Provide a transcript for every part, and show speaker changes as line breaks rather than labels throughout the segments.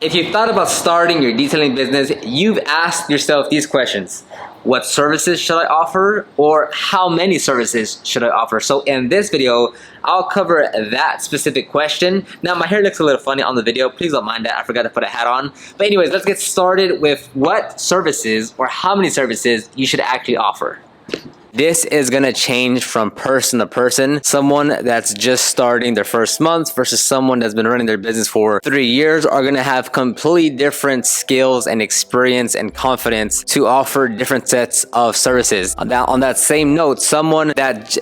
If you've thought about starting your detailing business, you've asked yourself these questions. What services should I offer, or how many services should I offer? So in this video, I'll cover that specific question. Now my hair looks a little funny on the video. Please don't mind that. I forgot to put a hat on. But anyways, let's get started with what services or how many services you should actually offer. This is gonna change from person to person. Someone that's just starting their first month versus someone that's been running their business for 3 years are gonna have completely different skills and experience and confidence to offer different sets of services. Now, on that same note, someone that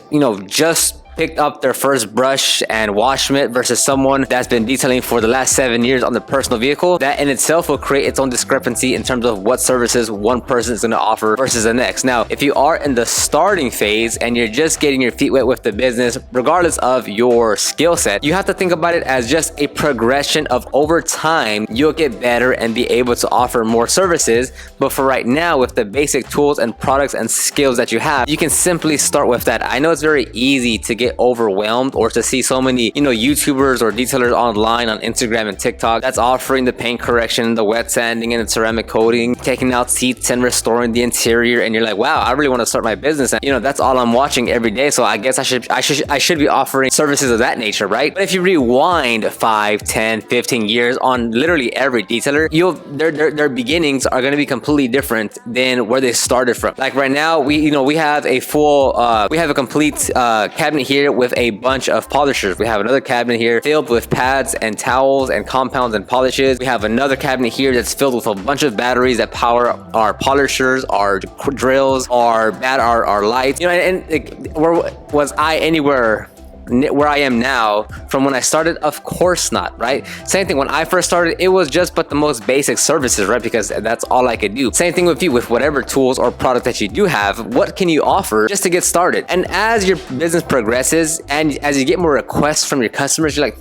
just picked up their first brush and wash mitt versus someone that's been detailing for the last 7 years on their personal vehicle, that in itself will create its own discrepancy in terms of what services one person is going to offer versus the next. Now, if you are in the starting phase and you're just getting your feet wet with the business, regardless of your skill set, you have to think about it as just a progression of over time, you'll get better and be able to offer more services. But for right now, with the basic tools and products and skills that you have, you can simply start with that. I know it's very easy to get overwhelmed or to see so many YouTubers or detailers online on Instagram and TikTok that's offering the paint correction, the wet sanding and the ceramic coating, taking out seats and restoring the interior, and you're like, wow, I really want to start my business, and that's all I'm watching every day, so I guess I should be offering services of that nature, right? But if you rewind 5, 10, 15 years on literally every detailer, their beginnings are going to be completely different than where they started from. Like right now, we have a full we have a complete cabinet here with a bunch of polishers. We have another cabinet here filled with pads and towels and compounds and polishes. We have another cabinet here that's filled with a bunch of batteries that power our polishers, our drills, our lights. Where was I anywhere where I am now from when I started? Of course not, right? Same thing, when I first started, it was just but the most basic services, right? Because that's all I could do. Same thing with you, with whatever tools or product that you do have, what can you offer just to get started? And as your business progresses and as you get more requests from your customers, you're like,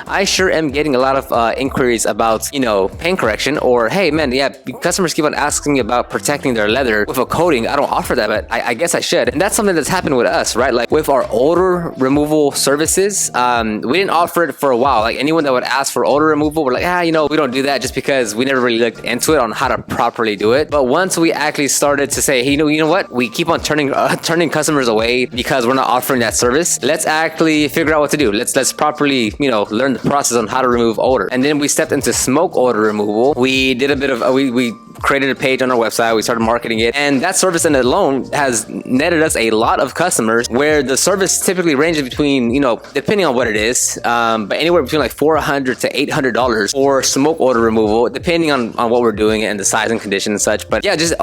I sure am getting a lot of inquiries about, paint correction, or hey man, yeah, customers keep on asking me about protecting their leather with a coating. I don't offer that, but I guess I should. And that's something that's happened with us, right? Like with our odor removal services, we didn't offer it for a while. Like anyone that would ask for odor removal, we're like, we don't do that, just because we never really looked into it on how to properly do it. But once we actually started to say, hey, you know what, we keep on turning customers away because we're not offering that service, let's actually figure out what to do. Let's properly learn the process on how to remove odor. And then we stepped into smoke odor removal. We did a bit of we created a page on our website. We started marketing it, and that service in alone has netted us a lot of customers, where the service typically ranges between, depending on what it is, but anywhere between like $400 to $800 for smoke odor removal, depending on what we're doing and the size and condition and such. But yeah, just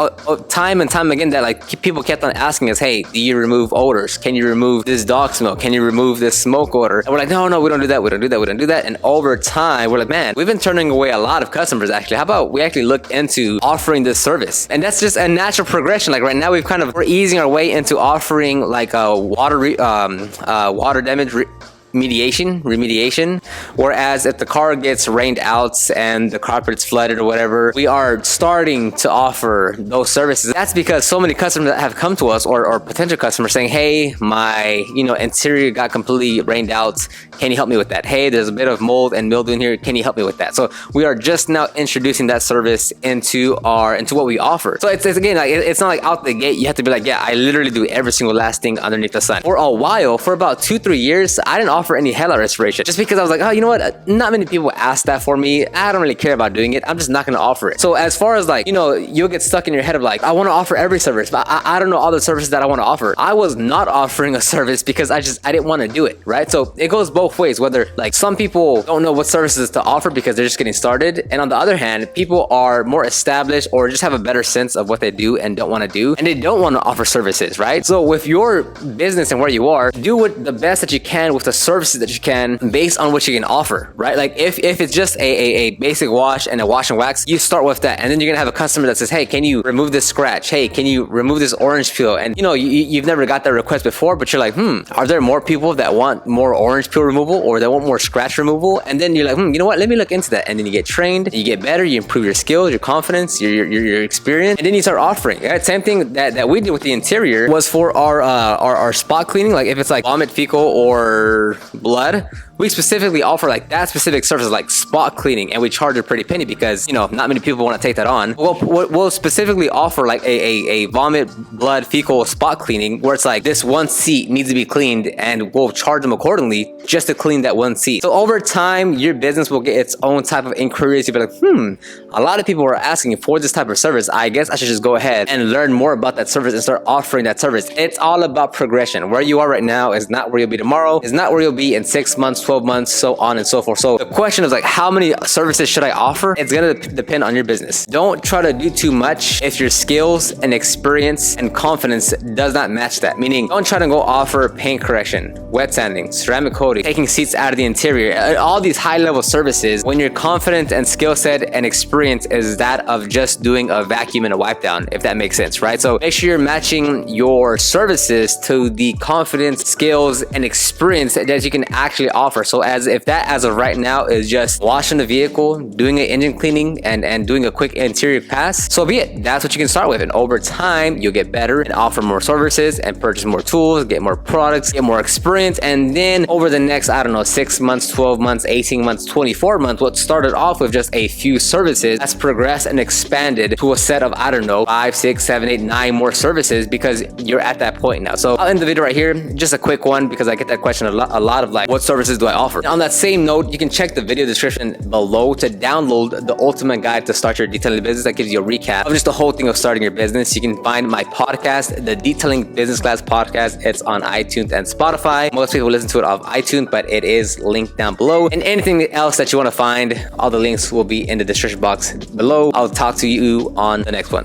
time and time again, that like people kept on asking us, hey, do you remove odors? Can you remove this dog smoke? Can you remove this smoke odor? And we're like, no, we don't do that. We don't do that. And over time, we're like, man, we've been turning away a lot of customers actually. How about we actually look into offering this service? And that's just a natural progression. Like right now, we're easing our way into offering like a water damage remediation, whereas if the car gets rained out and the carpet's flooded or whatever, we are starting to offer those services. That's because so many customers that have come to us, or potential customers, saying, hey, my interior got completely rained out, can you help me with that? Hey, there's a bit of mold and mildew in here, can you help me with that? So we are just now introducing that service into what we offer. So it's again, like it's not like out the gate you have to be like, yeah, I literally do every single last thing underneath the sun. For a while, for about 2-3 years, I didn't offer any headlight restoration, just because I was like, oh, you know what, not many people ask that for me, I don't really care about doing it, I'm just not going to offer it. So as far as like, you'll get stuck in your head of like, I want to offer every service, but I don't know all the services that I want to offer. I was not offering a service because I didn't want to do it, right? So it goes both ways, whether like some people don't know what services to offer because they're just getting started, and on the other hand, people are more established or just have a better sense of what they do and don't want to do, and they don't want to offer services, right? So with your business and where you are, do the best that you can with the services that you can based on what you can offer, right? Like if it's just a basic wash and a wash and wax, you start with that, and then you're gonna have a customer that says, hey, can you remove this scratch? Hey, can you remove this orange peel? And you've never got that request before, but you're like, are there more people that want more orange peel removal, or they want more scratch removal? And then you're like, you know what, let me look into that. And then you get trained, you get better, you improve your skills, your confidence, your experience, and then you start offering. Right? Same thing that we did with the interior was for our spot cleaning. Like if it's like vomit, fecal, or blood, we specifically offer like that specific service, like spot cleaning, and we charge a pretty penny because, you know, not many people want to take that on. We'll specifically offer like a vomit, blood, fecal spot cleaning where it's like this one seat needs to be cleaned, and we'll charge them accordingly just to clean that one seat. So over time, your business will get its own type of inquiries. You'll be like, a lot of people are asking for this type of service. I guess I should just go ahead and learn more about that service and start offering that service. It's all about progression. Where you are right now is not where you'll be tomorrow, is not where you'll be in 6 months, 12 months, so on and so forth. So the question is like, how many services should I offer? It's gonna depend on your business. Don't try to do too much if your skills and experience and confidence does not match that. Meaning, don't try to go offer paint correction, wet sanding, ceramic coating, taking seats out of the interior, all these high level services when your confidence and skill set and experience is that of just doing a vacuum and a wipe down, if that makes sense, right? So make sure you're matching your services to the confidence, skills, and experience that you can actually offer. So as of right now is just washing the vehicle, doing an engine cleaning, and doing a quick interior pass, so be it. That's what you can start with, and over time you'll get better and offer more services and purchase more tools, get more products, get more experience, and then over the next, I don't know, 6 months, 12 months, 18 months, 24 months, what started off with just a few services has progressed and expanded to a set of, I don't know, 5, 6, 7, 8, 9 more services because you're at that point now. So I'll end the video right here. Just a quick one because I get that question a lot of like, what services do I offer? On that same note, you can check the video description below to download the ultimate guide to start your detailing business. That gives you a recap of just the whole thing of starting your business. You can find my podcast, the Detailing Business Class Podcast. It's on iTunes and Spotify. Most people listen to it off iTunes, but it is linked down below. And anything else that you want to find, all the links will be in the description box below. I'll talk to you on the next one.